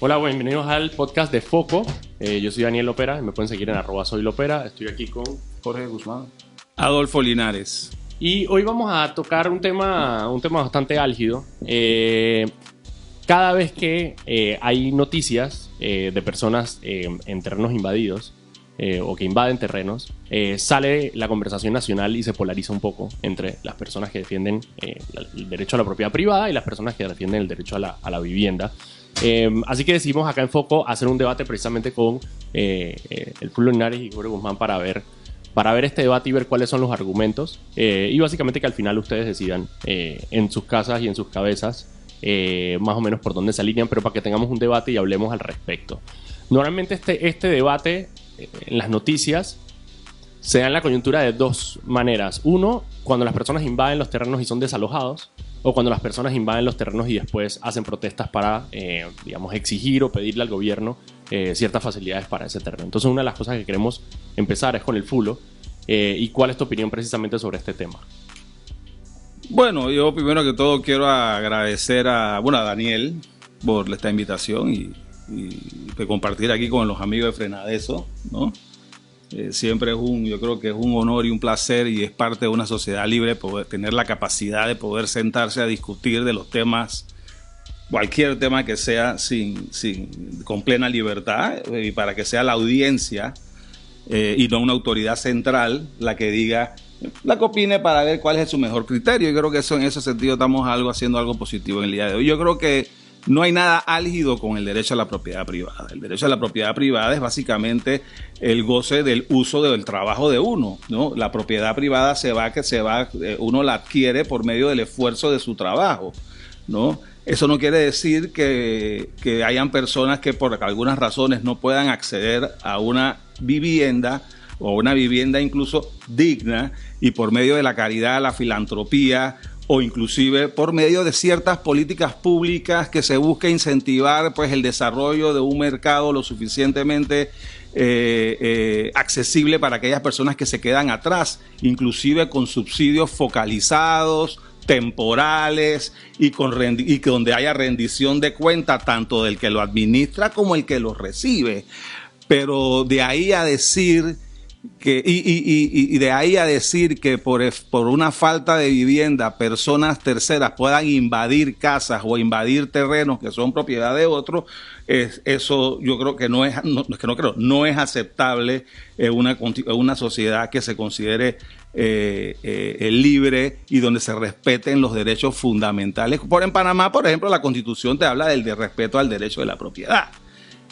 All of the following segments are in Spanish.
Hola, bienvenidos al podcast de Foco. Yo soy Daniel Lopera, me pueden seguir en @soylopera. Estoy aquí con Jorge Guzmán, Adolfo Linares. Y hoy vamos a tocar un tema bastante álgido. Cada vez que hay noticias de personas en terrenos invadidos o que invaden terrenos, sale la conversación nacional y se polariza un poco entre las personas que defienden el derecho a la propiedad privada y las personas que defienden el derecho a la vivienda. Así que decidimos acá en Foco hacer un debate precisamente con el Fulvio Linares y Jorge Guzmán para ver este debate y ver cuáles son los argumentos y básicamente que al final ustedes decidan en sus casas y en sus cabezas más o menos por dónde se alinean, pero para que tengamos un debate y hablemos al respecto. Normalmente este debate en las noticias se da en la coyuntura de dos maneras. Uno, cuando las personas invaden los terrenos y son desalojados, o cuando las personas invaden los terrenos y después hacen protestas para, digamos, exigir o pedirle al gobierno ciertas facilidades para ese terreno. Entonces, una de las cosas que queremos empezar es con el Fulo. ¿Y cuál es tu opinión precisamente sobre este tema? Bueno, yo primero que todo quiero agradecer a Daniel por esta invitación y de compartir aquí con los amigos de Frenadeso, ¿no? Siempre yo creo que es un honor y un placer y es parte de una sociedad libre poder tener la capacidad de poder sentarse a discutir de los temas, cualquier tema que sea con plena libertad y para que sea la audiencia y no una autoridad central la que diga, la que opine para ver cuál es su mejor criterio. Yo creo que en ese sentido estamos haciendo algo positivo en el día de hoy. Yo creo que no hay nada álgido con el derecho a la propiedad privada. El derecho a la propiedad privada es básicamente el goce del uso del trabajo de uno, ¿no? La propiedad privada uno la adquiere por medio del esfuerzo de su trabajo, ¿no? Eso no quiere decir que hayan personas que por algunas razones no puedan acceder a una vivienda o una vivienda incluso digna y por medio de la caridad, la filantropía o inclusive por medio de ciertas políticas públicas que se busca incentivar pues el desarrollo de un mercado lo suficientemente accesible para aquellas personas que se quedan atrás, inclusive con subsidios focalizados, temporales y donde haya rendición de cuenta tanto del que lo administra como el que lo recibe. Pero de ahí a decir que por una falta de vivienda personas terceras puedan invadir casas o invadir terrenos que son propiedad de otros, eso yo creo que no es aceptable en una sociedad que se considere libre y donde se respeten los derechos fundamentales. En Panamá, por ejemplo, la Constitución te habla del respeto al derecho de la propiedad.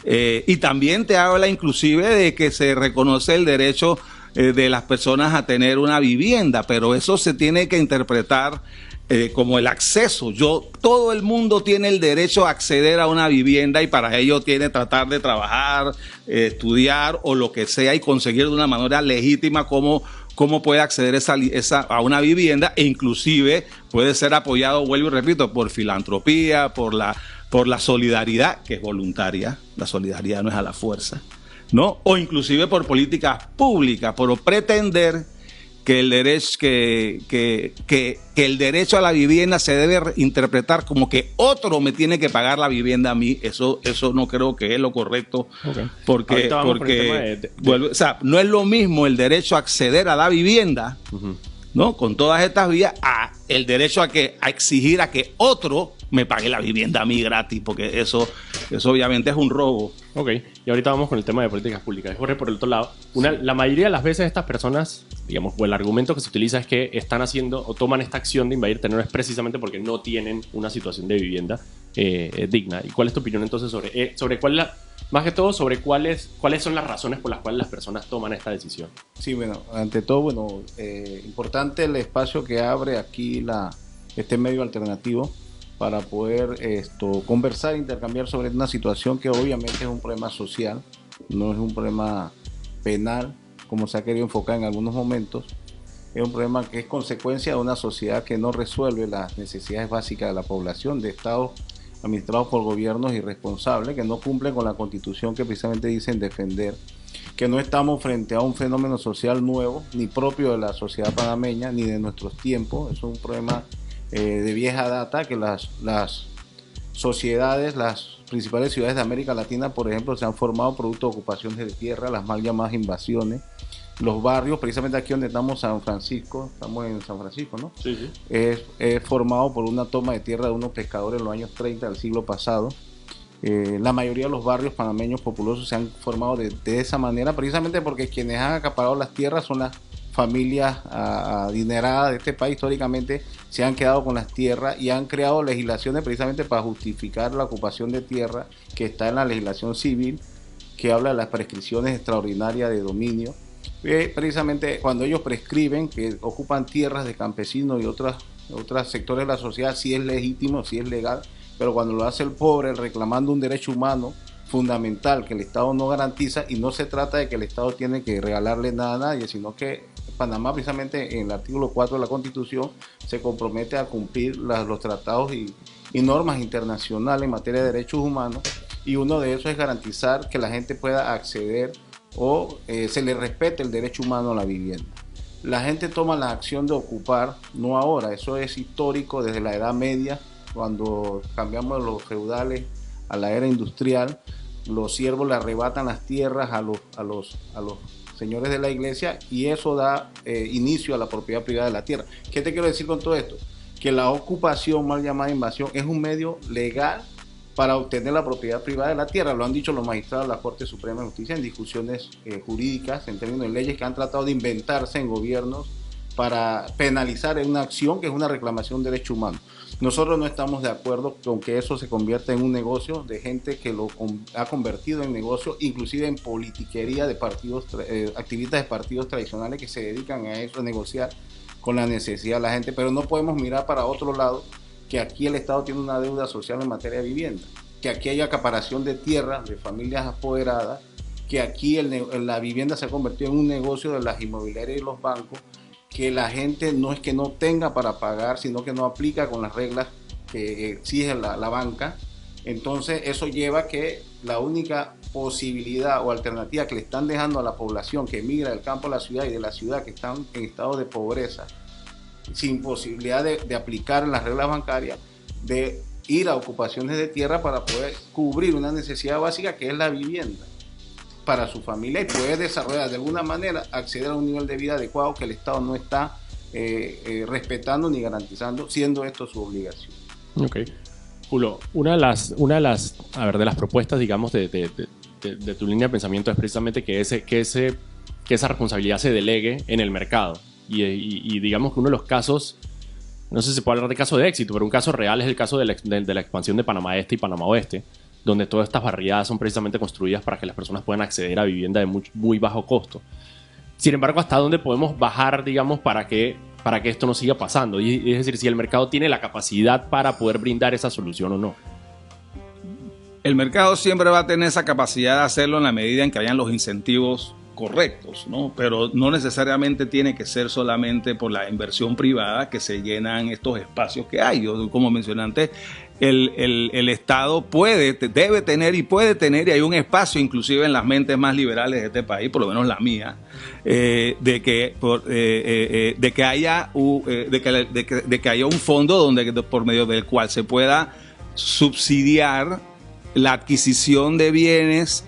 Y también te habla inclusive de que se reconoce el derecho de las personas a tener una vivienda, pero eso se tiene que interpretar como el acceso. Todo el mundo tiene el derecho a acceder a una vivienda y para ello tiene que tratar de trabajar, estudiar o lo que sea y conseguir de una manera legítima cómo puede acceder a una vivienda e inclusive puede ser apoyado, vuelvo y repito, por filantropía, por la solidaridad, que es voluntaria, la solidaridad no es a la fuerza, ¿no? O inclusive por políticas públicas, por pretender que el derecho a la vivienda se debe interpretar como que otro me tiene que pagar la vivienda a mí. Eso no creo que es lo correcto, okay. Porque o sea, no es lo mismo el derecho a acceder a la vivienda, ¿no? Con todas estas vías, a el derecho a exigir a que otro me pague la vivienda a mí gratis, porque eso obviamente es un robo. Ok, y ahorita vamos con el tema de políticas públicas. Jorge, por el otro lado, la mayoría de las veces estas personas, digamos, o el argumento que se utiliza es que están haciendo o toman esta acción de invadir terrenos precisamente porque no tienen una situación de vivienda digna. ¿Y cuál es tu opinión entonces sobre más que todo, sobre cuáles son las razones por las cuales las personas toman esta decisión? Sí, bueno, ante todo, importante el espacio que abre aquí este medio alternativo para poder conversar, intercambiar sobre una situación que obviamente es un problema social, no es un problema penal, como se ha querido enfocar en algunos momentos. Es un problema que es consecuencia de una sociedad que no resuelve las necesidades básicas de la población, de estados administrados por gobiernos irresponsables que no cumplen con la Constitución que precisamente dicen defender, que no estamos frente a un fenómeno social nuevo, ni propio de la sociedad panameña, ni de nuestros tiempos. Es un problema de vieja data que las sociedades, las principales ciudades de América Latina, por ejemplo, se han formado producto de ocupaciones de tierra, las mal llamadas invasiones. Los barrios, precisamente aquí donde estamos, estamos en San Francisco, ¿no? Sí, sí. Es formado por una toma de tierra de unos pescadores en los años 30 del siglo pasado. La mayoría de los barrios panameños populosos se han formado de esa manera, precisamente porque quienes han acaparado las tierras son las familias adineradas de este país. Históricamente se han quedado con las tierras y han creado legislaciones precisamente para justificar la ocupación de tierra, que está en la legislación civil, que habla de las prescripciones extraordinarias de dominio. Precisamente cuando ellos prescriben que ocupan tierras de campesinos y otros sectores de la sociedad, sí es legítimo, sí es legal, pero cuando lo hace el pobre reclamando un derecho humano fundamental que el Estado no garantiza, y no se trata de que el Estado tiene que regalarle nada a nadie, sino que Panamá, precisamente en el artículo 4 de la Constitución, se compromete a cumplir los tratados y normas internacionales en materia de derechos humanos, y uno de esos es garantizar que la gente pueda acceder o se le respete el derecho humano a la vivienda. La gente toma la acción de ocupar, no ahora, eso es histórico desde la Edad Media, cuando cambiamos de los feudales a la era industrial. Los siervos le arrebatan las tierras a los señores de la iglesia, y eso da inicio a la propiedad privada de la tierra. ¿Qué te quiero decir con todo esto? Que la ocupación, mal llamada invasión, es un medio legal para obtener la propiedad privada de la tierra. Lo han dicho los magistrados de la Corte Suprema de Justicia en discusiones jurídicas, en términos de leyes que han tratado de inventarse en gobiernos para penalizar en una acción que es una reclamación de derecho humano. Nosotros no estamos de acuerdo con que eso se convierta en un negocio de gente que lo ha convertido en negocio, inclusive en politiquería de partidos, activistas de partidos tradicionales que se dedican a eso, a negociar con la necesidad de la gente. Pero no podemos mirar para otro lado, que aquí el Estado tiene una deuda social en materia de vivienda, que aquí hay acaparación de tierras de familias apoderadas, que aquí la vivienda se ha convertido en un negocio de las inmobiliarias y los bancos, que la gente no es que no tenga para pagar, sino que no aplica con las reglas que exige la banca. Entonces eso lleva a que la única posibilidad o alternativa que le están dejando a la población que emigra del campo a la ciudad y de la ciudad que están en estado de pobreza, sin posibilidad de aplicar las reglas bancarias, de ir a ocupaciones de tierra para poder cubrir una necesidad básica que es la vivienda para su familia, y poder desarrollar de alguna manera, acceder a un nivel de vida adecuado que el Estado no está respetando ni garantizando, siendo esto su obligación. Ok. Julio, una de las propuestas, digamos, de tu línea de pensamiento es precisamente que esa responsabilidad se delegue en el mercado. Y digamos que uno de los casos, no sé si se puede hablar de caso de éxito, pero un caso real es el caso de la expansión de Panamá Este y Panamá Oeste, donde todas estas barriadas son precisamente construidas para que las personas puedan acceder a vivienda de muy bajo costo. Sin embargo, ¿hasta dónde podemos bajar, digamos, para que esto no siga pasando? Y es decir, si el mercado tiene la capacidad para poder brindar esa solución o no. El mercado siempre va a tener esa capacidad de hacerlo en la medida en que hayan los incentivos correctos, ¿no? Pero no necesariamente tiene que ser solamente por la inversión privada que se llenan estos espacios que hay. Yo, como mencioné antes, el Estado debe tener y hay un espacio inclusive en las mentes más liberales de este país, por lo menos la mía, de que haya un fondo por medio del cual se pueda subsidiar la adquisición de bienes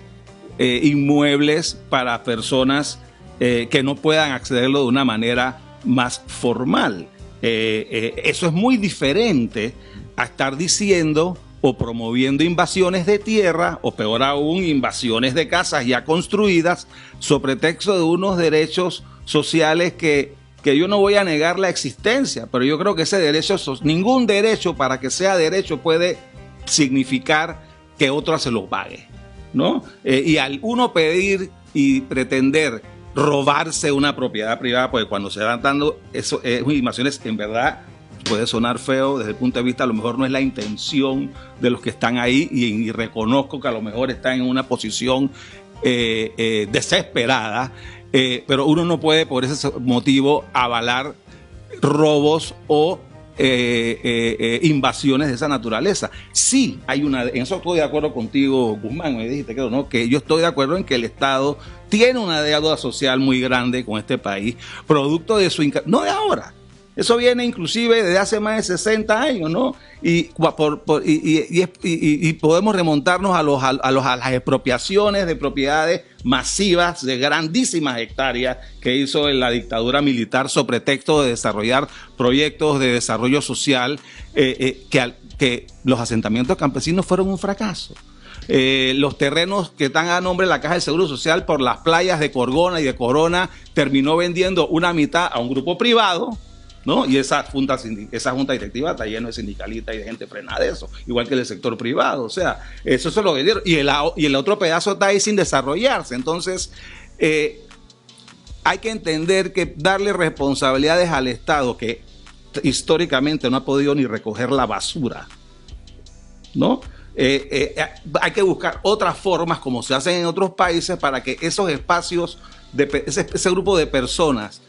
inmuebles para personas que no puedan accederlo de una manera más formal. Eso es muy diferente a estar diciendo o promoviendo invasiones de tierra, o peor aún, invasiones de casas ya construidas, sobre pretexto de unos derechos sociales que yo no voy a negar la existencia, pero yo creo que ese derecho, ningún derecho para que sea derecho puede significar que otro se lo pague, ¿no? Y al uno pedir y pretender robarse una propiedad privada, pues cuando se van dando invasiones, en verdad puede sonar feo desde el punto de vista, a lo mejor no es la intención de los que están ahí, y reconozco que a lo mejor están en una posición desesperada, pero uno no puede por ese motivo avalar robos o invasiones de esa naturaleza. Sí, en eso estoy de acuerdo contigo, Guzmán, me dijiste que no, que yo estoy de acuerdo en que el Estado tiene una deuda social muy grande con este país, producto de no de ahora, Eso viene inclusive desde hace más de 60 años, ¿no? Y podemos remontarnos a las expropiaciones de propiedades masivas de grandísimas hectáreas que hizo en la dictadura militar sobre pretexto de desarrollar proyectos de desarrollo social, que los asentamientos campesinos fueron un fracaso. Los terrenos que están a nombre de la Caja de Seguro Social por las playas de Corgona y de Corona terminó vendiendo una mitad a un grupo privado, ¿no? Y esa junta directiva está llena de sindicalistas y de gente frenada de eso, igual que el sector privado. O sea, eso se lo vendieron. Y el otro pedazo está ahí sin desarrollarse. Entonces, hay que entender que darle responsabilidades al Estado, que históricamente no ha podido ni recoger la basura, ¿no? Hay que buscar otras formas, como se hacen en otros países, para que esos espacios, ese grupo de personas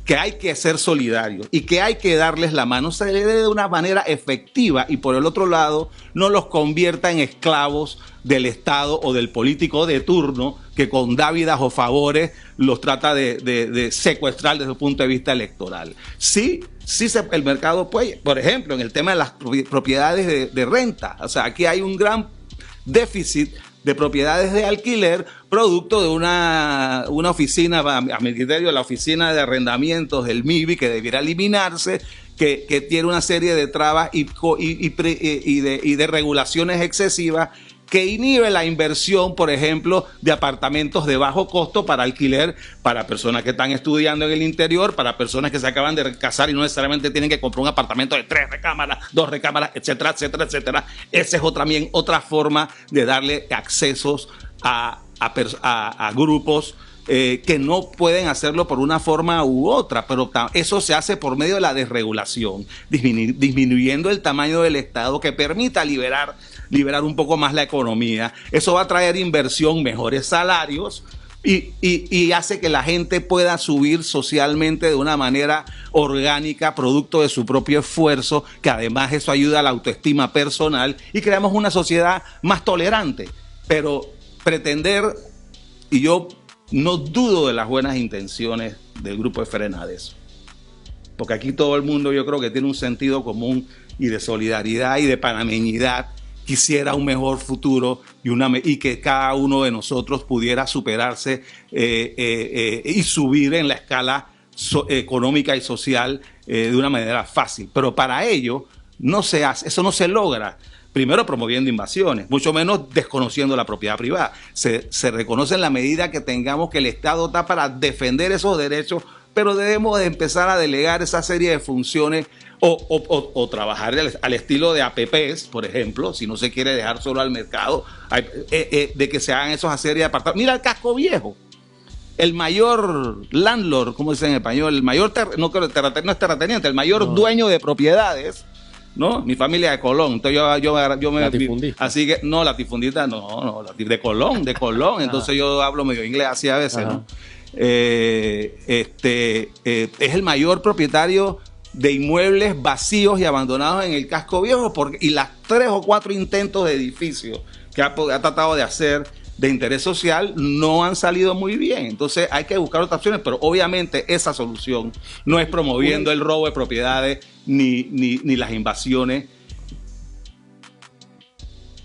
que hay que ser solidarios y que hay que darles la mano, se le dé de una manera efectiva, y por el otro lado no los convierta en esclavos del Estado o del político de turno que con dávidas o favores los trata de secuestrar desde el punto de vista electoral. El mercado puede, por ejemplo, en el tema de las propiedades de renta, o sea, aquí hay un gran déficit de propiedades de alquiler, producto de una oficina, a mi criterio, la oficina de arrendamientos del MIBI, que debiera eliminarse, que tiene una serie de trabas y de regulaciones excesivas que inhibe la inversión, por ejemplo, de apartamentos de bajo costo para alquiler para personas que están estudiando en el interior, para personas que se acaban de casar y no necesariamente tienen que comprar un apartamento de 3 recámaras, 2 recámaras, etcétera, etcétera, etcétera. Esa es también otra forma de darle accesos a grupos que no pueden hacerlo por una forma u otra, pero eso se hace por medio de la desregulación, disminuyendo el tamaño del Estado, que permita liberar un poco más la economía. Eso va a traer inversión, mejores salarios y hace que la gente pueda subir socialmente de una manera orgánica, producto de su propio esfuerzo, que además eso ayuda a la autoestima personal y creamos una sociedad más tolerante. Pero pretender, y yo no dudo de las buenas intenciones del grupo de Frenades, porque aquí todo el mundo, yo creo que tiene un sentido común y de solidaridad y de panameñidad, quisiera un mejor futuro y que cada uno de nosotros pudiera superarse y subir en la escala económica y social de una manera fácil. Pero para ello eso no se logra. Primero, promoviendo invasiones, mucho menos desconociendo la propiedad privada. Se reconoce en la medida que tengamos que el Estado está para defender esos derechos, pero debemos de empezar a delegar esa serie de funciones o trabajar al estilo de APPs, por ejemplo, si no se quiere dejar solo al mercado, de que se hagan esas series de apartamentos. Mira el Casco Viejo, el mayor landlord, ¿cómo se dice en español? El mayor, no es terrateniente, el mayor dueño de propiedades, ¿no? Mi familia de Colón, entonces yo me latifundista. Así que no, latifundista no, de Colón, entonces yo hablo medio inglés así a veces, ¿no? Es el mayor propietario de inmuebles vacíos y abandonados en el Casco Viejo, y las 3 o 4 intentos de edificio que ha tratado de hacer de interés social no han salido muy bien. Entonces hay que buscar otras opciones, pero obviamente esa solución no es promoviendo el robo de propiedades ni las invasiones,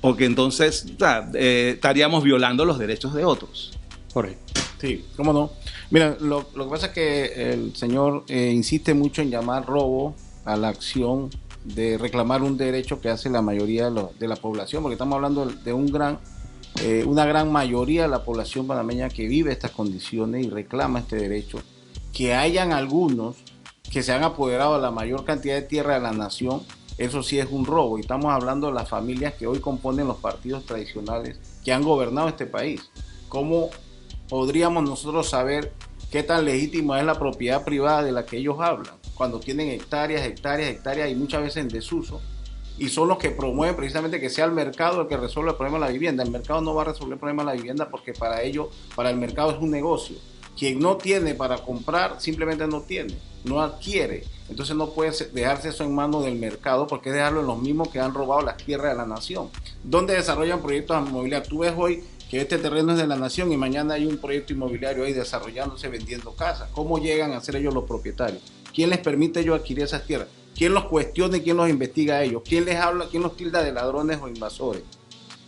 porque entonces estaríamos violando los derechos de otros. Correcto. Sí, cómo no. Mira, lo que pasa es que el señor insiste mucho en llamar robo a la acción de reclamar un derecho que hace la mayoría de la población, porque estamos hablando de una gran mayoría de la población panameña que vive estas condiciones y reclama este derecho. Que hayan algunos que se han apoderado de la mayor cantidad de tierra de la nación, eso sí es un robo. Y estamos hablando de las familias que hoy componen los partidos tradicionales que han gobernado este país. ¿Cómo podríamos nosotros saber qué tan legítima es la propiedad privada de la que ellos hablan, cuando tienen hectáreas y muchas veces en desuso, y son los que promueven precisamente que sea el mercado el que resuelva el problema de la vivienda? El mercado no va a resolver el problema de la vivienda, porque para el mercado es un negocio. Quien no tiene para comprar simplemente no tiene, no adquiere. Entonces no puede dejarse eso en manos del mercado, porque es dejarlo en los mismos que han robado las tierras de la nación. ¿Dónde desarrollan proyectos inmobiliarios? Tú ves hoy que este terreno es de la nación y mañana hay un proyecto inmobiliario ahí desarrollándose, vendiendo casas. ¿Cómo llegan a ser ellos los propietarios? ¿Quién les permite ellos adquirir esas tierras? ¿Quién los cuestiona y quién los investiga a ellos? ¿Quién les habla? ¿Quién los tilda de ladrones o invasores?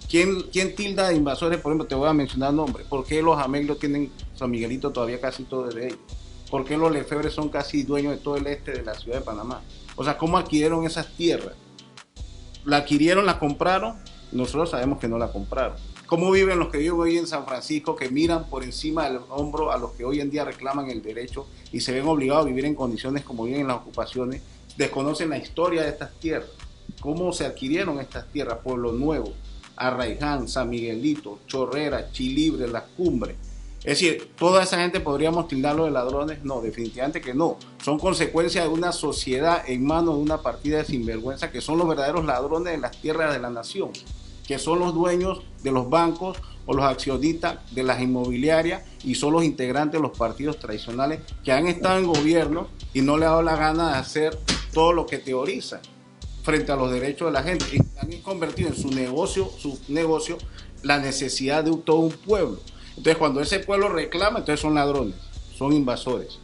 ¿Quién tilda de invasores? Por ejemplo, te voy a mencionar nombres. ¿Por qué los Ameglios tienen San Miguelito todavía casi todo de ellos? ¿Por qué los Lefebvre son casi dueños de todo el este de la ciudad de Panamá? O sea, ¿cómo adquirieron esas tierras? ¿La adquirieron, la compraron? Nosotros sabemos que no la compraron. ¿Cómo viven los que viven hoy en San Francisco, que miran por encima del hombro a los que hoy en día reclaman el derecho y se ven obligados a vivir en condiciones como viven en las ocupaciones? Desconocen la historia de estas tierras. ¿Cómo se adquirieron estas tierras? Pueblo Nuevo, Arraiján, San Miguelito, Chorrera, Chilibre, Las Cumbres. Es decir, ¿toda esa gente podríamos tildarlo de ladrones? No, definitivamente que no. Son consecuencia de una sociedad en manos de una partida de sinvergüenza que son los verdaderos ladrones de las tierras de la nación, que son los dueños de los bancos o los accionistas de las inmobiliarias y son los integrantes de los partidos tradicionales que han estado en gobierno y no le ha dado la gana de hacer todo lo que teorizan frente a los derechos de la gente. Y han convertido en su negocio la necesidad de todo un pueblo. Entonces, cuando ese pueblo reclama, entonces son ladrones, son invasores.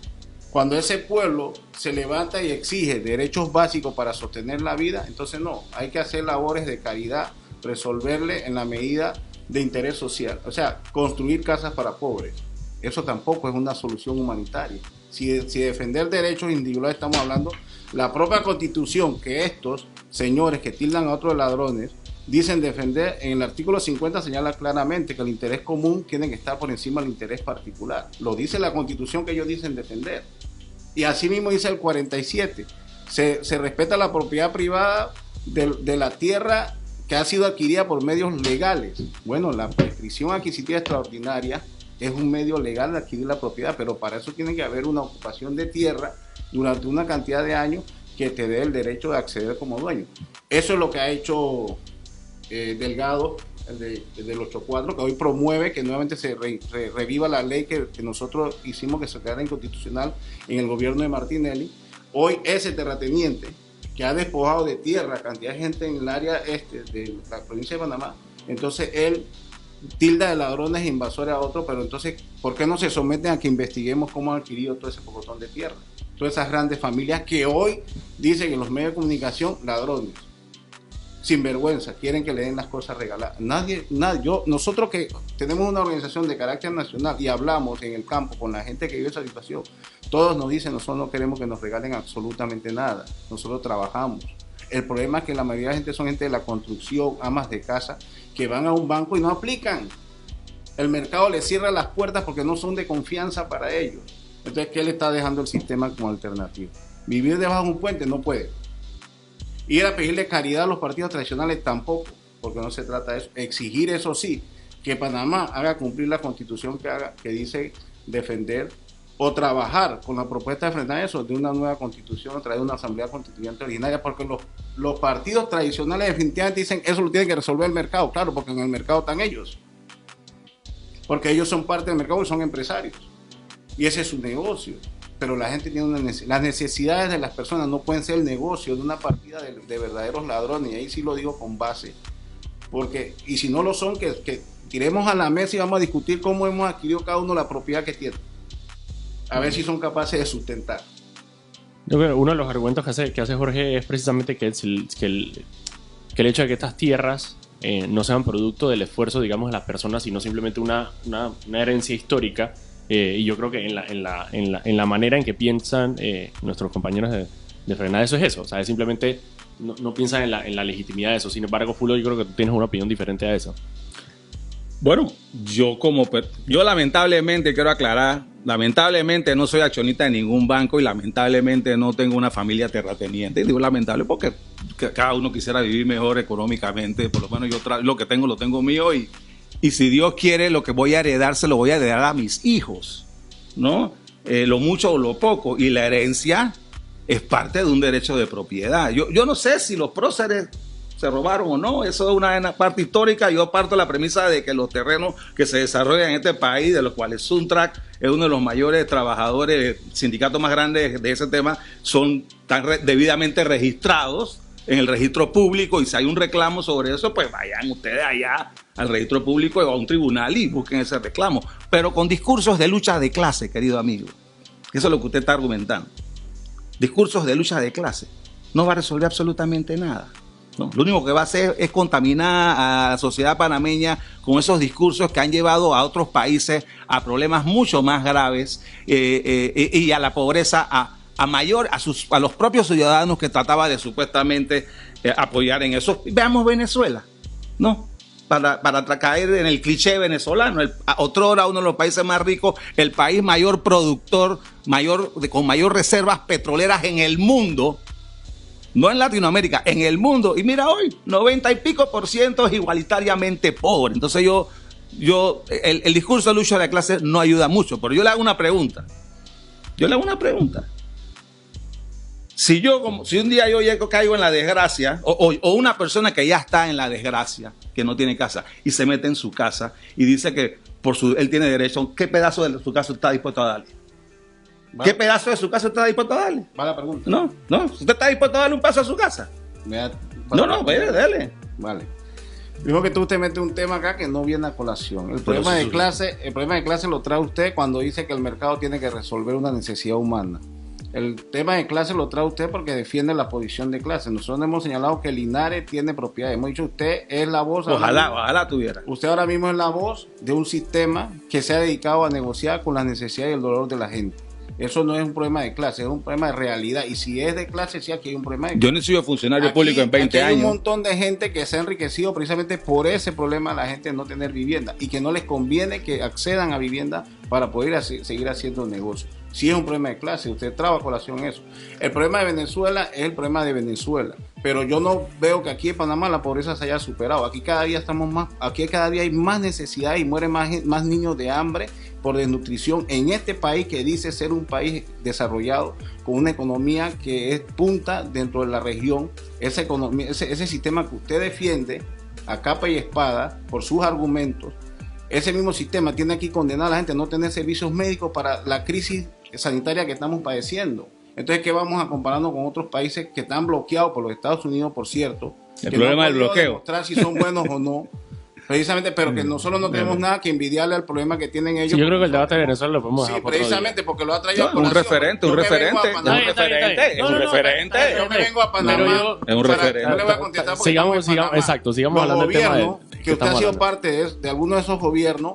Cuando ese pueblo se levanta y exige derechos básicos para sostener la vida, entonces no, hay que hacer labores de caridad, resolverle en la medida de interés social. O sea, construir casas para pobres. Eso tampoco es una solución humanitaria. Si defender derechos individuales estamos hablando, la propia Constitución que estos señores que tildan a otros de ladrones dicen defender, en el artículo 50 señala claramente que el interés común tiene que estar por encima del interés particular. Lo dice la Constitución que ellos dicen defender. Y así mismo dice el 47. Se respeta la propiedad privada de la tierra que ha sido adquirida por medios legales. Bueno, la prescripción adquisitiva extraordinaria es un medio legal de adquirir la propiedad, pero para eso tiene que haber una ocupación de tierra durante una cantidad de años que te dé el derecho de acceder como dueño. Eso es lo que ha hecho Delgado, del 8-4, que hoy promueve que nuevamente se reviva la ley que nosotros hicimos que se quedara inconstitucional en el gobierno de Martinelli. Hoy ese terrateniente que ha despojado de tierra cantidad de gente en el área este de la provincia de Panamá, entonces él tilda de ladrones e invasores a otros, pero entonces, ¿por qué no se someten a que investiguemos cómo han adquirido todo ese pocotón de tierra? Todas esas grandes familias que hoy dicen en los medios de comunicación, ladrones, sinvergüenza, quieren que le den las cosas regaladas. Nosotros que tenemos una organización de carácter nacional y hablamos en el campo con la gente que vive esa situación, todos nos dicen, nosotros no queremos que nos regalen absolutamente nada, nosotros trabajamos. El problema es que la mayoría de la gente son gente de la construcción, amas de casa, que van a un banco y no aplican. El mercado les cierra las puertas porque no son de confianza para ellos. Entonces, ¿qué le está dejando el sistema como alternativa? Vivir debajo de un puente no puede. Ir a pedirle caridad a los partidos tradicionales tampoco, porque no se trata de eso. Exigir, eso sí, que Panamá haga cumplir la constitución que dice defender o trabajar con la propuesta de frenar eso, de una nueva constitución a través de una asamblea constituyente ordinaria, porque los partidos tradicionales definitivamente dicen eso lo tiene que resolver el mercado, claro, porque en el mercado están ellos, porque ellos son parte del mercado y son empresarios, y ese es su negocio. Pero la gente tiene las necesidades de las personas no pueden ser el negocio de una partida de verdaderos ladrones, y ahí sí lo digo con base, porque, y si no lo son, que tiremos a la mesa y vamos a discutir cómo hemos adquirido cada uno la propiedad que tiene, a ver si son capaces de sustentar. Yo creo que uno de los argumentos que hace Jorge es precisamente que el hecho de que estas tierras no sean producto del esfuerzo, digamos, de las personas, sino simplemente una herencia histórica. Y yo creo que en la manera en que piensan nuestros compañeros de Frenada, eso es eso. O sea, es simplemente no piensan en la legitimidad de eso. Sin embargo, Fulo, yo creo que tú tienes una opinión diferente a eso. Bueno, yo lamentablemente quiero aclarar, lamentablemente no soy accionista de ningún banco y lamentablemente no tengo una familia terrateniente. Y digo lamentable porque cada uno quisiera vivir mejor económicamente. Por lo menos yo lo que tengo lo tengo mío y si Dios quiere, lo que voy a heredar se lo voy a heredar a mis hijos, ¿no? Lo mucho o lo poco. Y la herencia es parte de un derecho de propiedad. Yo no sé si los próceres se robaron o no, eso es una parte histórica. Yo parto de la premisa de que los terrenos que se desarrollan en este país, de los cuales Suntrack es uno de los mayores trabajadores, sindicatos más grandes de ese tema, están debidamente registrados en el registro público, y si hay un reclamo sobre eso, pues vayan ustedes allá al registro público o a un tribunal y busquen ese reclamo, pero con discursos de lucha de clase, querido amigo. Eso es lo que usted está argumentando. discursos de lucha de clase, no va a resolver absolutamente nada, ¿no? Lo único que va a hacer es contaminar a la sociedad panameña con esos discursos que han llevado a otros países a problemas mucho más graves y a la pobreza a los propios ciudadanos que trataba de supuestamente apoyar en eso. Veamos Venezuela, ¿no? Para caer en el cliché venezolano, otrora uno de los países más ricos, el país mayor productor, con mayor reservas petroleras en el mundo, no en Latinoamérica, en el mundo. Y mira hoy, 90 y pico % es igualitariamente pobre. Entonces el discurso de lucha de clase no ayuda mucho, pero yo le hago una pregunta. Si un día yo caigo en la desgracia, o una persona que ya está en la desgracia, que no tiene casa, y se mete en su casa y dice que él tiene derecho, ¿qué pedazo de su casa está dispuesto a darle? ¿Qué pedazo de su casa está dispuesto a darle? Mala pregunta. No, ¿usted está dispuesto a darle un paso a su casa? Dale. Vale. Dijo que usted mete un tema acá que no viene a colación. El problema de clase lo trae usted cuando dice que el mercado tiene que resolver una necesidad humana. El tema de clase lo trae usted porque defiende la posición de clase. Nosotros hemos señalado que Linares tiene propiedades. Hemos dicho, usted es la voz. Ojalá tuviera. Usted ahora mismo es la voz de un sistema que se ha dedicado a negociar con las necesidades y el dolor de la gente. Eso no es un problema de clase, es un problema de realidad. Y si es de clase, sí, aquí hay un problema de clase. Yo no he sido funcionario público en 20 años. Hay un montón de gente que se ha enriquecido precisamente por ese problema de la gente de no tener vivienda y que no les conviene que accedan a vivienda para poder seguir haciendo negocio. Sí es un problema de clase, usted trae a colación eso. El problema de Venezuela es el problema de Venezuela, pero yo no veo que aquí en Panamá la pobreza se haya superado. Aquí cada día hay más necesidad y mueren más niños de hambre por desnutrición en este país que dice ser un país desarrollado con una economía que es punta dentro de la región. Esa economía, ese sistema que usted defiende a capa y espada por sus argumentos, ese mismo sistema tiene aquí condenada a la gente a no tener servicios médicos para la crisis sanitaria que estamos padeciendo. Entonces, ¿qué vamos a compararnos con otros países que están bloqueados por los Estados Unidos, por cierto? El problema del bloqueo. Demostrar si son buenos o no. Precisamente, pero que nosotros no tenemos nada que envidiarle al problema que tienen ellos. Sí, yo creo que el debate de Venezuela lo podemos dejar por precisamente porque lo ha traído un referente. Yo me vengo a Panamá. Es un referente. Yo le voy a contestar porque sigamos hablando del tema que usted ha sido parte de algunos de esos gobiernos.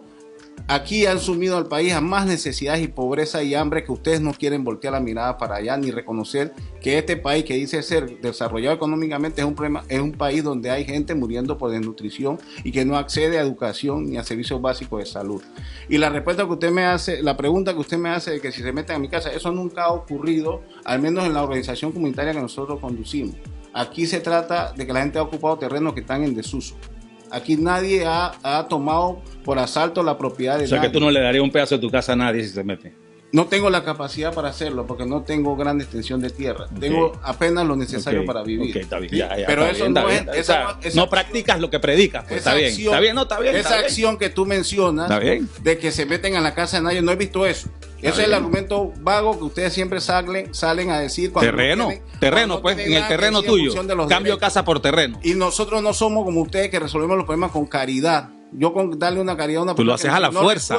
Aquí han sumido al país a más necesidades y pobreza y hambre que ustedes no quieren voltear la mirada para allá ni reconocer que este país que dice ser desarrollado económicamente es un país donde hay gente muriendo por desnutrición y que no accede a educación ni a servicios básicos de salud. Y la respuesta que usted me hace, la pregunta que usted me hace de que si se meten a mi casa, eso nunca ha ocurrido, al menos en la organización comunitaria que nosotros conducimos. Aquí se trata de que la gente ha ocupado terrenos que están en desuso. Aquí nadie ha tomado por asalto la propiedad de nadie. O sea que tú no le darías un pedazo de tu casa a nadie si se mete. No tengo la capacidad para hacerlo porque no tengo gran extensión de tierra. Tengo apenas lo necesario para vivir. Está bien. ¿Sí? Ya, pero está eso bien, no es... no practicas lo que predicas. Pues, está bien. Esa acción que tú mencionas de que se meten a la casa de nadie, no he visto eso. Ese es el argumento vago que ustedes siempre salen a decir. Terreno, pues, en el terreno tuyo. Cambio casa por terreno. Y nosotros no somos como ustedes que resolvemos los problemas con caridad. Yo con darle una caridad a una persona. Tú lo haces a la fuerza.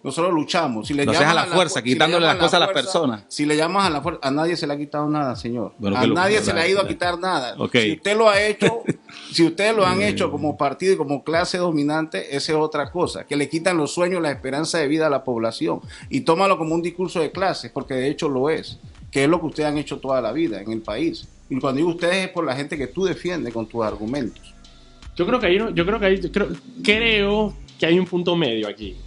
Nosotros luchamos. Si le lo haces a la fuerza, quitándole las cosas a las personas. Si le llamas a la fuerza, a nadie se le ha quitado nada, señor. Bueno, a nadie se le ha ido a quitar nada. Okay. Si usted lo ha hecho, si ustedes lo han hecho como partido y como clase dominante, esa es otra cosa. Que le quitan los sueños, la esperanza de vida a la población. Y tómalo como un discurso de clases, porque de hecho lo es. Que es lo que ustedes han hecho toda la vida en el país. Y cuando digo ustedes es por la gente que tú defiendes con tus argumentos. Creo que hay un punto medio aquí.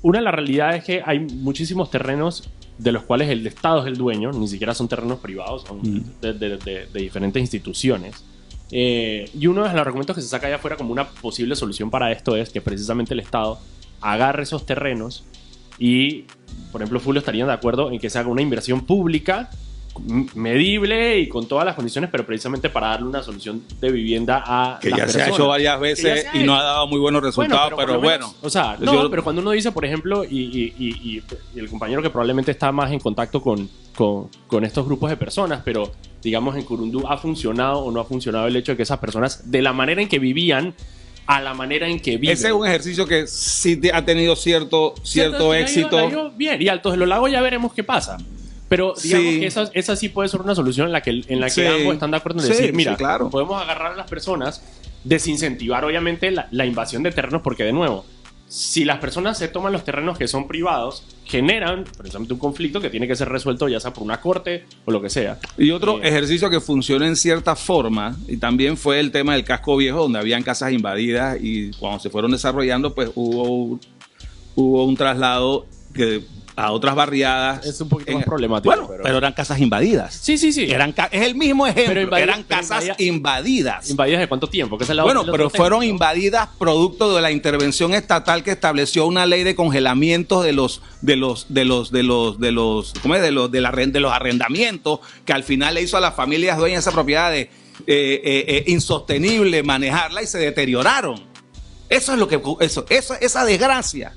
Una de las realidades es que hay muchísimos terrenos de los cuales el Estado es el dueño, ni siquiera son terrenos privados, son de diferentes instituciones. Y uno de los argumentos que se saca allá afuera como una posible solución para esto es que precisamente el Estado agarre esos terrenos y, por ejemplo, Fulvio estarían de acuerdo en que se haga una inversión pública medible y con todas las condiciones, pero precisamente para darle una solución de vivienda a que las ya personas. Se ha hecho varias veces y no ha dado muy buenos resultados, pero bueno. O sea, no, pero cuando uno dice, por ejemplo, y el compañero que probablemente está más en contacto con estos grupos de personas, pero digamos en Curundú ha funcionado o no ha funcionado el hecho de que esas personas, de la manera en que vivían a la manera en que viven. Ese es un ejercicio que sí ha tenido cierto éxito. Bien, y Altos de los Lagos ya veremos qué pasa. Pero digamos Sí. que esa sí puede ser una solución en la que Sí. ambos están de acuerdo en Sí, decir, mira, sí, claro. podemos agarrar a las personas, desincentivar obviamente la invasión de terrenos, porque de nuevo, si las personas se toman los terrenos que son privados, generan precisamente un conflicto que tiene que ser resuelto ya sea por una corte o lo que sea. Y otro ejercicio que funcionó en cierta forma, y también fue el tema del casco viejo, donde habían casas invadidas y cuando se fueron desarrollando, pues hubo un traslado a otras barriadas. Es un poquito más problemático. Bueno, pero eran casas invadidas. Sí. Es el mismo ejemplo, eran pero casas invadidas. ¿Invadidas de cuánto tiempo? Que es el lado- Bueno, el otro pero tema, fueron ¿no? invadidas producto de la intervención estatal que estableció una ley de congelamiento de los arrendamientos, que al final le hizo a las familias dueñas de esa propiedad insostenible manejarla y se deterioraron. Eso es lo que esa desgracia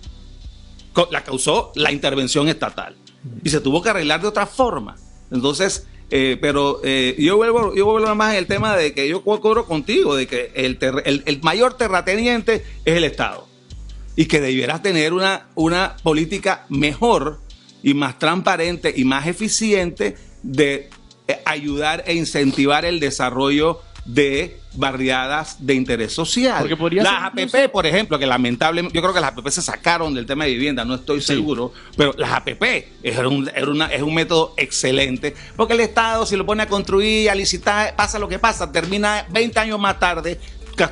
la causó la intervención estatal y se tuvo que arreglar de otra forma. Entonces, yo vuelvo más en el tema de que yo concuerdo contigo, de que el mayor terrateniente es el Estado y que debieras tener una política mejor y más transparente y más eficiente de ayudar e incentivar el desarrollo de barriadas de interés social. Porque podría las ser APP, incluso- por ejemplo, que lamentablemente, yo creo que las APP se sacaron del tema de vivienda, no estoy seguro, pero las APP es un método excelente, porque el Estado, si lo pone a construir, a licitar, pasa lo que pasa, termina 20 años más tarde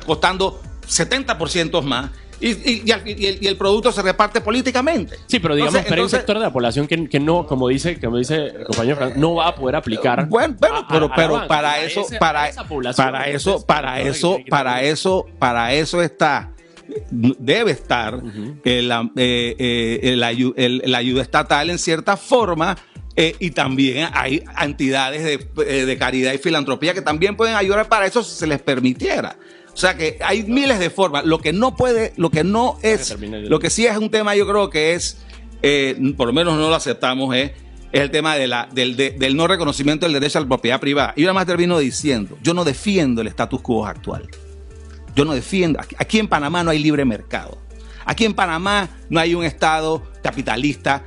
costando 70% más, y el producto se reparte políticamente. Sí, pero digamos Entonces- que hay un sector de la población que no, como dice el compañero Fran, no va a poder aplicar. Bueno, a pero la banca. para A eso, esa población, para eso está, debe estar la ayuda estatal en cierta forma. Y también hay entidades de caridad y filantropía que también pueden ayudar para eso si se les permitiera. O sea que hay miles de formas. Lo que sí es un tema, yo creo que es, por lo menos no lo aceptamos, es el tema del no reconocimiento del derecho a la propiedad privada. Y yo además termino diciendo, yo no defiendo el status quo actual. Yo no defiendo, aquí en Panamá no hay libre mercado. Aquí en Panamá no hay un Estado capitalista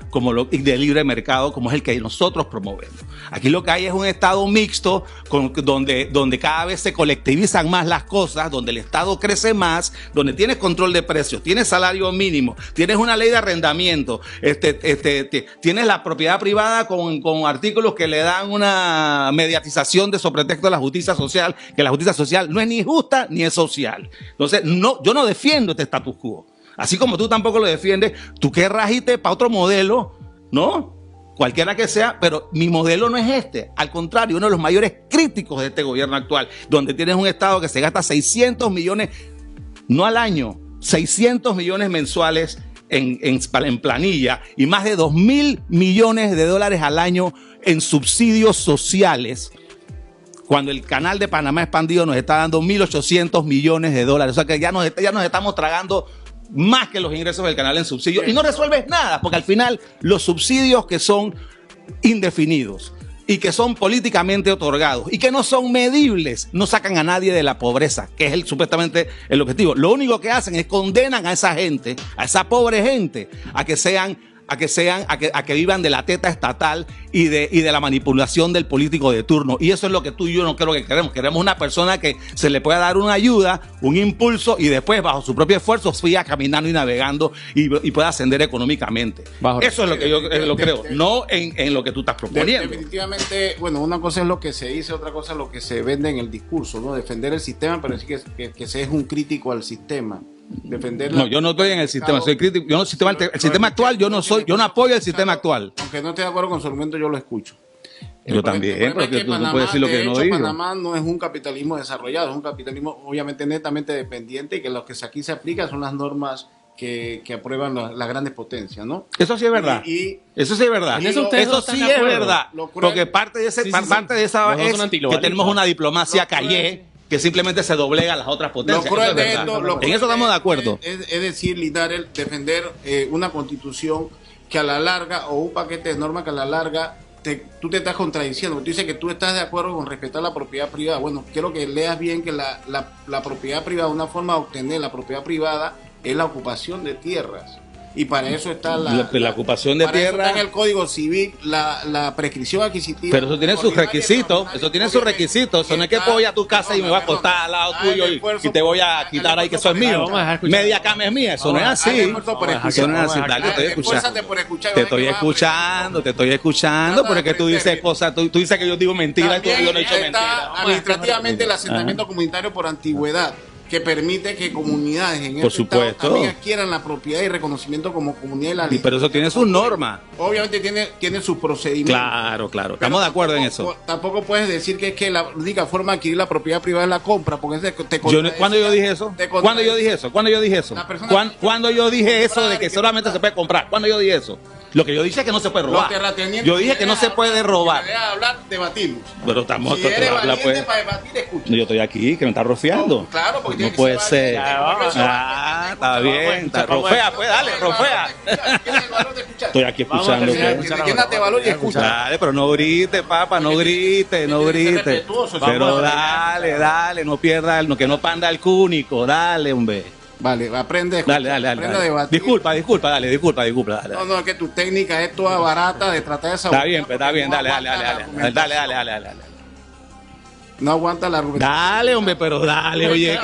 y de libre mercado como es el que nosotros promovemos. Aquí lo que hay es un Estado mixto donde cada vez se colectivizan más las cosas, donde el Estado crece más, donde tienes control de precios, tienes salario mínimo, tienes una ley de arrendamiento, tienes la propiedad privada con artículos que le dan una mediatización de sobre pretexto de la justicia social, que la justicia social no es ni justa ni es social. Entonces, yo no defiendo este status quo. Así como tú tampoco lo defiendes, tú querrás irte para otro modelo, ¿no? Cualquiera que sea, pero mi modelo no es este. Al contrario, uno de los mayores críticos de este gobierno actual, donde tienes un Estado que se gasta 600 millones, no al año, 600 millones mensuales en planilla y más de 2.000 millones de dólares al año en subsidios sociales. Cuando el canal de Panamá expandido nos está dando 1.800 millones de dólares. O sea que ya nos estamos tragando más que los ingresos del canal en subsidios. Y no resuelves nada, porque al final los subsidios que son indefinidos y que son políticamente otorgados y que no son medibles, no sacan a nadie de la pobreza, que es supuestamente el objetivo. Lo único que hacen es condenan a esa gente, a esa pobre gente, a que vivan de la teta estatal y de la manipulación del político de turno. Y eso es lo que tú y yo no creo que queremos. Queremos una persona que se le pueda dar una ayuda, un impulso y después bajo su propio esfuerzo siga caminando y navegando y pueda ascender económicamente. Eso es lo que yo creo, no en lo que tú estás proponiendo. Definitivamente, bueno, una cosa es lo que se dice, otra cosa es lo que se vende en el discurso, ¿no? Defender el sistema, pero decir que se es un crítico al sistema. No, yo no estoy en el sistema, soy crítico. Yo no, el sistema actual, yo no apoyo el sistema actual. Aunque no esté de acuerdo con su argumento, yo lo escucho. Yo también, porque tú no puedes decir lo que no digo. Panamá no es un capitalismo desarrollado, es un capitalismo obviamente netamente dependiente y que lo que aquí se aplica son las normas que aprueban las grandes potencias, ¿no? Eso sí es verdad. Eso sí es verdad. Eso sí es verdad. Porque parte de esa es que tenemos una diplomacia callé que simplemente se doblega a las otras potencias. En eso estamos de acuerdo. Es decir, Linares, defender una constitución que a la larga, o un paquete de normas que a la larga tú te estás contradiciendo. Tú dices que tú estás de acuerdo con respetar la propiedad privada. Bueno, quiero que leas bien que la propiedad privada, una forma de obtener la propiedad privada es la ocupación de tierras. Y para eso está la ocupación de para eso tierra. está en el Código Civil la prescripción adquisitiva. Pero eso tiene sus requisitos, eso tiene sus requisitos. Eso no es que voy a tu casa y me voy a acostar al lado tuyo y te voy a quitar ahí que eso es mío. Media cama es mía, eso no es así. Eso no es así. Dale, estoy escuchando. Te estoy escuchando, porque tú dices cosas, tú dices que yo digo mentiras y yo no he dicho mentiras. Administrativamente el asentamiento comunitario por antigüedad, que permite que comunidades en por este supuesto estado también adquieran la propiedad y reconocimiento como comunidad de la ley. Pero eso tiene sus normas. Obviamente tiene sus procedimientos. Claro. Estamos de acuerdo en eso. Tampoco puedes decir que es que la única forma de adquirir la propiedad privada es la compra, porque ¿Cuándo yo dije eso? ¿Cuándo yo dije eso? ¿Cuándo yo dije eso? ¿Cuándo yo dije eso de que solamente se puede comprar? ¿Cuándo yo dije eso? Lo que yo dije es que no se puede robar. Yo dije que no se puede robar. Si me dejas hablar, debatimos. Pero estamos Si eres valiente pues. para debatir, escucha. Yo estoy aquí, que me está rofiando. No, claro, porque no tiene puede que ser. Está Bien. Rofea, pues dale, rofea. Tienes el valor de escuchar. Estoy aquí escuchando. Llénate valor y escucha. Dale, pero no grites, papá, no grites. Pero dale, no pierdas, que no panda el cúnico, dale, hombre. Vale, aprende. Dale. Aprende a debatir. Disculpa, dale. No, es que tu técnica es toda barata de tratar de saber. Está bien, dale. No aguanta la argumentación. Dale, hombre, pero dale, oye.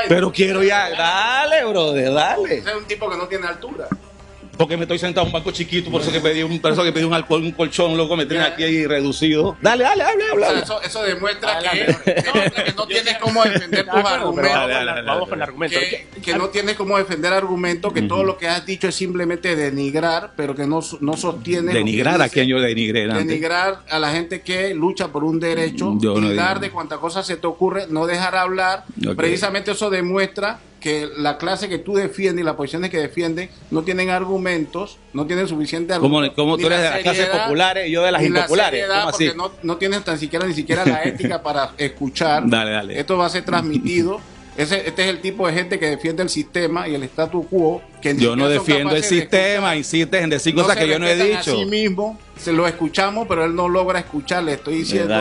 Pero quiero ya. Dale, brother, dale. Es un tipo que no tiene altura. Porque me estoy sentado en un banco chiquito, por eso que pedí un colchón, loco, me tienen aquí ahí reducido. Dale, habla. Eso demuestra que no tienes cómo defender tus argumentos. Vamos con el argumento. Que no tienes cómo defender argumentos, que todo lo que has dicho es simplemente denigrar, pero que no sostiene. ¿Denigrar a quién yo denigré antes? Denigrar a la gente que lucha por un derecho, dar de cuánta cosa se te ocurre, no dejar hablar. Okay. Precisamente eso demuestra que la clase que tú defiendes y las posiciones que defienden no tienen argumentos, no tienen suficiente argumentos. ¿Cómo tú eres de las clases populares y yo de las impopulares? ¿Cómo así? Porque no tienes ni siquiera la ética para escuchar. Dale. Esto va a ser transmitido. Este es el tipo de gente que defiende el sistema y el status quo. Que yo no defiendo el sistema, insistes en decir cosas que yo no he dicho. A sí mismo, se lo escuchamos, pero él no logra escuchar. Le estoy diciendo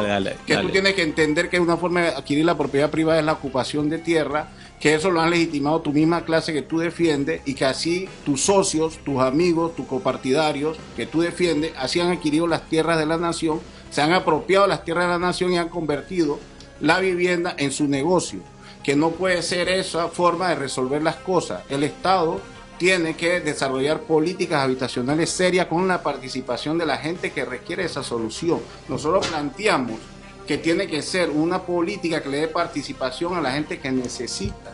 que tú tienes que entender que una forma de adquirir la propiedad privada es la ocupación de tierra, que eso lo han legitimado tu misma clase que tú defiendes y que así tus socios, tus amigos, tus copartidarios que tú defiendes, así han adquirido las tierras de la nación, se han apropiado las tierras de la nación y han convertido la vivienda en su negocio, que no puede ser esa forma de resolver las cosas. El Estado tiene que desarrollar políticas habitacionales serias con la participación de la gente que requiere esa solución. Nosotros planteamos que tiene que ser una política que le dé participación a la gente que necesita,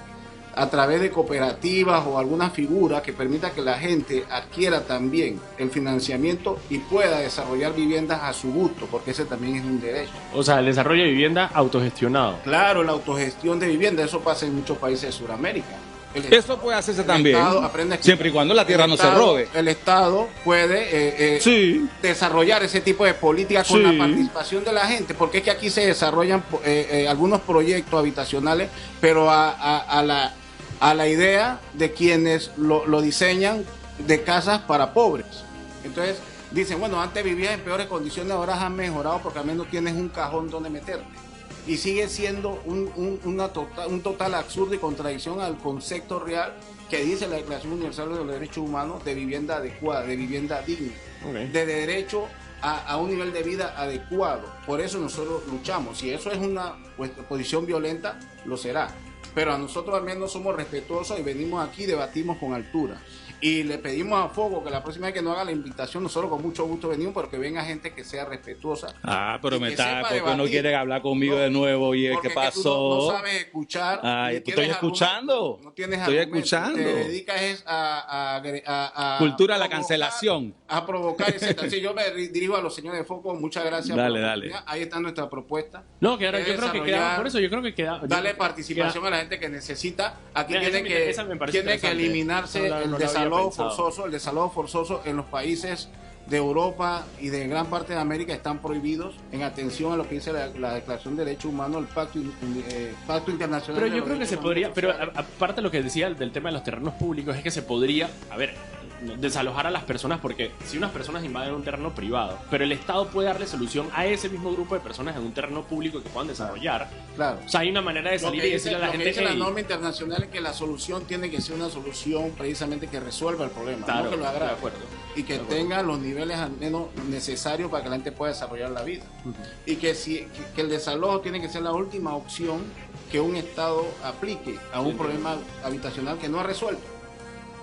a través de cooperativas o alguna figura que permita que la gente adquiera también el financiamiento y pueda desarrollar viviendas a su gusto, porque ese también es un derecho. O sea, el desarrollo de vivienda autogestionado. Claro, la autogestión de vivienda, eso pasa en muchos países de Sudamérica. Eso puede hacerse también, siempre y cuando la tierra no se robe. El Estado puede desarrollar ese tipo de políticas con la participación de la gente, porque es que aquí se desarrollan algunos proyectos habitacionales, pero a la idea de quienes lo diseñan, de casas para pobres. Entonces dicen, bueno, antes vivías en peores condiciones, ahora has mejorado porque al menos tienes un cajón donde meterte. Y sigue siendo un total absurdo y contradicción al concepto real que dice la Declaración Universal de los Derechos Humanos de vivienda adecuada, de vivienda digna, de derecho a un nivel de vida adecuado. Por eso nosotros luchamos. Si eso es una posición violenta, lo será. Pero a nosotros al menos somos respetuosos y venimos aquí y debatimos con altura. Y le pedimos a Fogo que la próxima vez que nos haga la invitación, nosotros con mucho gusto venimos, pero que venga gente que sea respetuosa. Pero me está, porque no quieres hablar conmigo de nuevo. ¿Y qué pasó? Tú no sabes escuchar. Estoy escuchando. No tienes estoy escuchando. Te dedicas a cultura a la cancelación. A provocar, etc. Sí, yo me dirijo a los señores de Foco. Muchas gracias. Dale. Ahí está nuestra propuesta. No, que ahora yo creo que queda. Por eso yo creo que queda. Darle participación a la gente que necesita. Aquí tiene que eliminarse el desalojo forzoso. El desalojo forzoso en los países de Europa y de gran parte de América están prohibidos, en atención a lo que dice la Declaración de Derechos Humanos, el Pacto Internacional. Pero yo creo que se podría, pero aparte de lo que decía del tema de los terrenos públicos, es que se podría, a ver, desalojar a las personas, porque si unas personas invaden un terreno privado, pero el Estado puede darle solución a ese mismo grupo de personas en un terreno público que puedan desarrollar. Claro. O sea, hay una manera de salir y decirle a la lo que gente, dice la "Hey". norma internacional es que la solución tiene que ser una solución precisamente que resuelva el problema, Claro, no que lo de agrave. acuerdo. Y que tenga los niveles al menos necesarios para que la gente pueda desarrollar la vida. Y que el desalojo tiene que ser la última opción que un Estado aplique a un problema habitacional que no ha resuelto.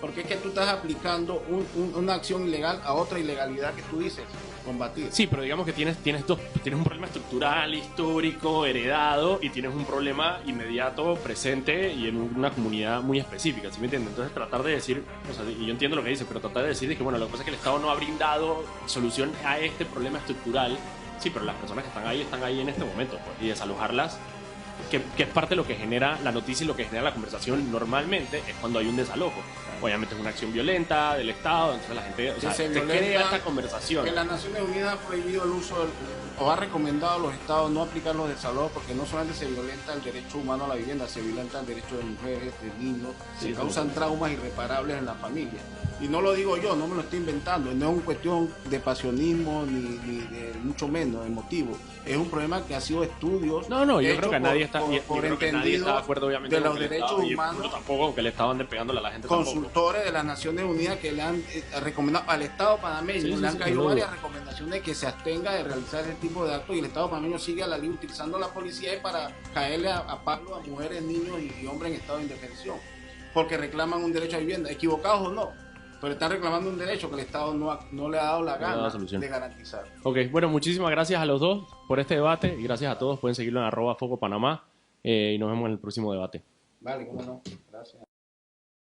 Porque es que tú estás aplicando una acción ilegal a otra ilegalidad que tú dices combatir. Sí, pero digamos que tienes un problema estructural, histórico, heredado, y tienes un problema inmediato, presente y en una comunidad muy específica, ¿sí me entiendes? Entonces tratar de decir, o sea, y yo entiendo lo que dice, pero tratar de decir que bueno, lo que pasa es que el Estado no ha brindado solución a este problema estructural. Sí, pero las personas que están ahí en este momento, pues, y desalojarlas, que es parte de lo que genera la noticia y lo que genera la conversación normalmente, es cuando hay un desalojo. Obviamente es una acción violenta del Estado, entonces la gente, o sea, se crea esta conversación. Que las Naciones Unidas ha prohibido el uso o ha recomendado a los Estados no aplicar los desalojos porque no solamente se violenta el derecho humano a la vivienda, se violenta el derecho de mujeres, de niños, se causan traumas irreparables en la familia. Y no lo digo yo, no me lo estoy inventando, no es una cuestión de pasionismo ni de mucho menos emotivo. Es un problema que ha sido estudios. No, yo creo que nadie está de acuerdo, obviamente, de los derechos humanos. Yo tampoco, aunque el Estado ande pegándole a la gente. Consultores de las Naciones Unidas que le han recomendado al Estado panameño, le han caído varias recomendaciones que se abstenga de realizar ese tipo de actos y el Estado panameño sigue a la ley utilizando la policía para caerle a palo a mujeres, niños y hombres en estado de indefensión, porque reclaman un derecho a vivienda, equivocados o no. Pero están reclamando un derecho que el Estado no le ha dado la gana de garantizar. Ok, bueno, muchísimas gracias a los dos por este debate y gracias a todos. Pueden seguirlo en @FocoPanamá y nos vemos en el próximo debate. Vale, cómo no. Gracias.